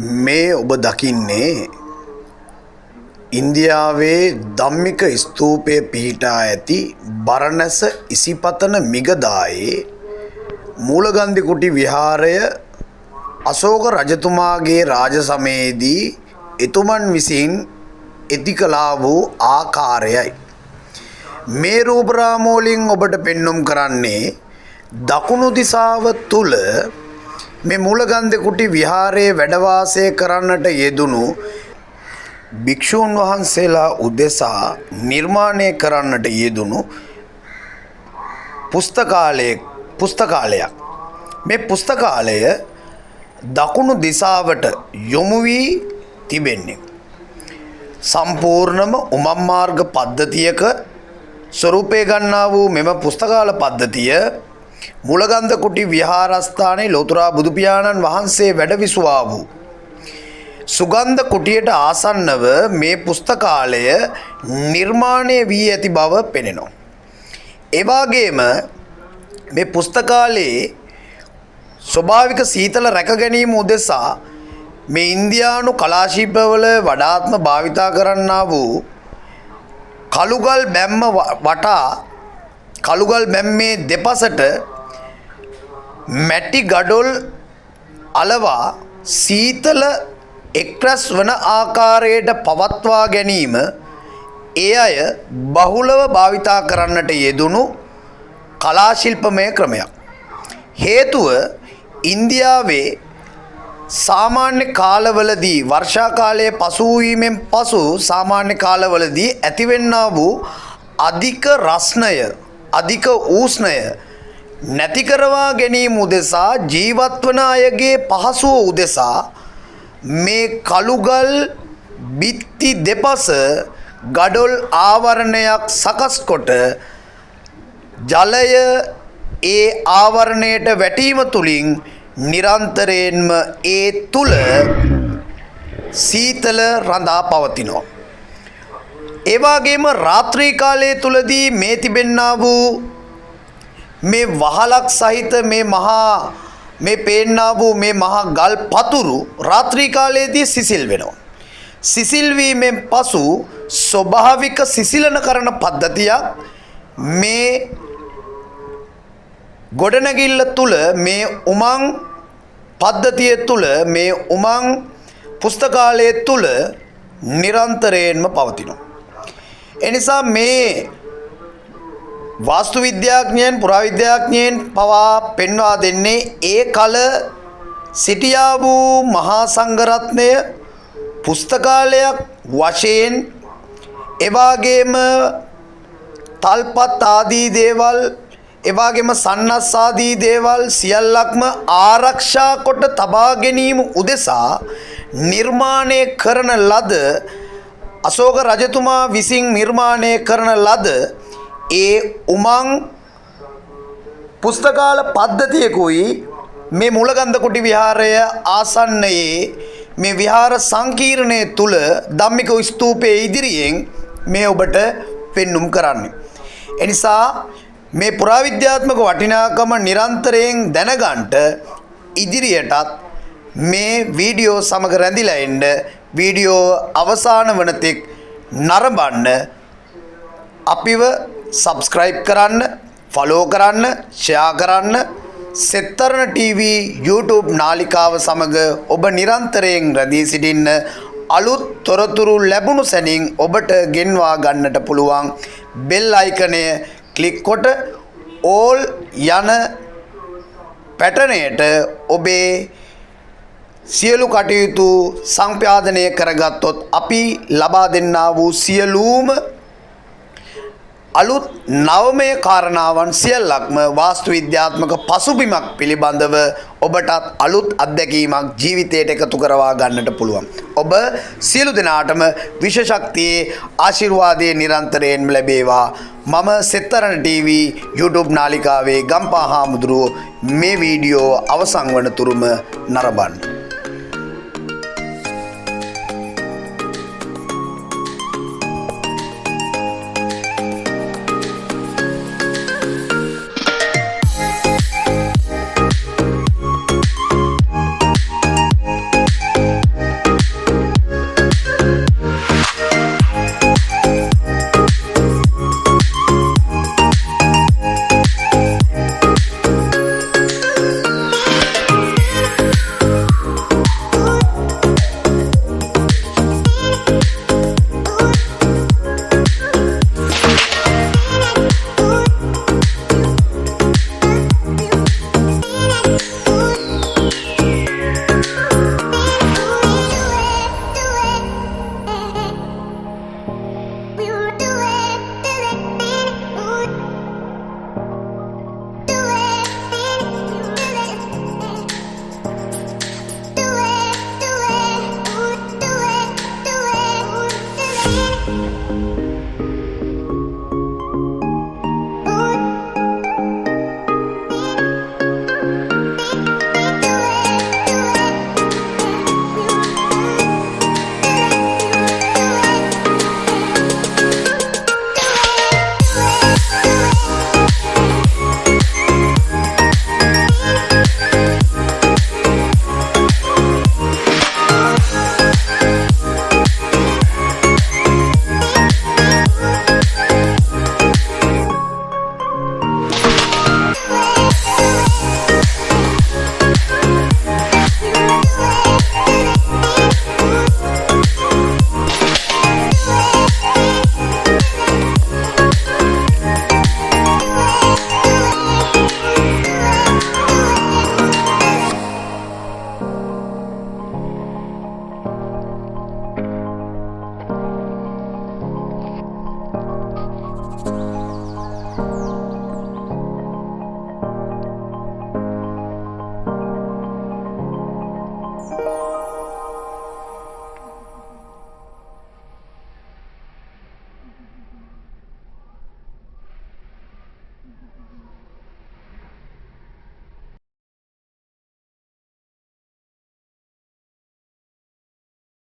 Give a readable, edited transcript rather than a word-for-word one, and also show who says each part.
Speaker 1: මේ ඔබ දකින්නේ ඉන්දියාවේ ධම්මික ස්තූපය පිහිටා ඇති බරණැස ඉසිපතන මිගදායේ මූලගන්ධි කුටි විහාරය අශෝක රජතුමාගේ රාජ සමයේදී එතුමන් විසින් ඉදි කළා වූ ආකාරයයි. මේ රූපරාමෝලින් ඔබට පෙන්눔 කරන්නේ දකුණු දිසාව තුල මේ මූලගන්ධි කුටි විහාරයේ වැඩ වාසය කරන්නට යෙදුණු භික්ෂූන් වහන්සේලා උදෙසා නිර්මාණය කරන්නට යෙදුණු පුස්තකාලයක්. මේ පුස්තකාලය දකුණු දිසාවට යොමු වී තිබෙන්නේ. සම්පූර්ණම උමම් මාර්ග පද්ධතියක ස්වරූපය ගන්නා වූ මෙම පුස්තකාල පද්ධතිය මූලගන්ධ කුටි විහාරස්ථානයේ ලෝතුරා බුදු පියාණන් වහන්සේ වැඩ විසුවා වූ සුගන්ධ කුටියට ආසන්නව මේ පුස්තකාලය නිර්මාණය වී ඇති බව පෙනෙනවා. ඒ වගේම මේ පුස්තකාලයේ ස්වභාවික සීතල රැක ගැනීම උදෙසා මේ ඉන්දියානු කලාශිල්පවල වඩාත්ම භාවිතා කරන්නා වූ කළුගල් බැම්ම වටා කළුගල් බැම්මේ දෙපසට මැටි ගඩොල් අලවා සීතල එක්රැස් වන ආකාරයට පවත්වා ගැනීම ඒ අය බහුලව භාවිතා කරන්නට යෙදුණු කලාශිල්පමය ක්‍රමයක්. හේතුව ඉන්දියාවේ සාමාන්‍ය කාලවලදී වර්ෂා කාලයේ පසු වීමෙන් පසු සාමාන්‍ය කාලවලදී ඇතිවෙන්නා වූ අධික රස්නය අධික ඌෂ්ණය නැති කරවා ගැනීම උදෙසා ජීවත් වන අයගේ පහසුව උදෙසා මේ කළුගල් බිත්ති දෙපස ගඩොල් ආවරණයක් සකස් කොට ජලය ඒ ආවරණයට වැටීම තුලින් නිරන්තරයෙන්ම ඒ තුල සීතල රඳා පවතිනවා. ඒ වගේම රාත්‍රී කාලයේ තුලදී මේ තිබෙන්නා වූ මේ වහලක් සහිත මේ පේන්නා වූ මේ මහා ගල් පතුරු රාත්‍රී කාලයේදී සිසිල් වෙනවා. සිසිල් වීමෙන් පසු ස්වභාවික සිසිලන කරන පද්ධතියක් මේ ගොඩනැගිල්ල තුල මේ උමං පද්ධතිය තුල මේ උමං පුස්තකාලය තුල නිරන්තරයෙන්ම පවතිනවා. එනිසා මේ වාස්තු විද්‍යාඥයන් පුරාවිද්‍යාඥයන් පවා පෙන්වා දෙන්නේ ඒ කල සිටියා වූ මහා සංඝරත්නය පුස්තකාලයක් වශයෙන් එවාගේම තල්පත් ආදී දේවල් එවාගේම සන්නස් ආදී දේවල් සියල්ලක්ම ආරක්ෂා කොට තබා ගැනීම උදෙසා නිර්මාණය කරන ලද අශෝක රජතුමා විසින් නිර්මාණය කරන ලද ඒ උමං පුස්තකාල පද්ධතියකුයි මේ මූලගන්ධ කුටි විහාරය ආසන්නයේ මේ විහාර සංකීර්ණය තුල ධම්මික ස්තූපයේ ඉදිරියෙන් මේ ඔබට පෙන්눔 කරන්නේ. එනිසා මේ පුරාවිද්‍යාත්මක වටිනාකම නිරන්තරයෙන් දැනගන්නට ඉදිරියටත් මේ වීඩියෝ සමග රැඳිලා එන්න වීඩියෝ අවසාන වන තෙක් නරඹන්න අපිව සබ්ස්ක්‍රයිබ් කරන්න, ෆලෝ කරන්න, ෂෙයා කරන්න. සෙත්තරණ ටීවී YouTube නාලිකාව සමග ඔබ නිරන්තරයෙන් රැඳී සිටින්න. අලුත් තොරතුරු ලැබුණු සැනින් ඔබට ගෙන්වා ගන්නට පුළුවන් බෙල් අයිකනය ක්ලික් කොට ඕල් යන පැටර්නයට ඔබේ සියලු කටයුතු සංපාදනය කරගත්තොත් අපි ලබා දෙන්නා වූ සියලුම අලුත් නවමය කාරණාවන් සියල්ලක්ම වාස්තු විද්‍යාත්මක පසුබිමක් පිළිබඳව ඔබටත් අලුත් අත්දැකීමක් ජීවිතයට එකතු කරවා ගන්නට පුළුවන්. ඔබ සියලු දෙනාටම විශ්ව ශක්තියේ ආශිර්වාදයේ නිරන්තරයෙන්ම ලැබේවා. මම සෙත්තරණ ටීවී YouTube නාලිකාවේ ගම්පා හාමුදුරුවෝ මේ වීඩියෝ අවසන් වන තුරුම නරඹන්න.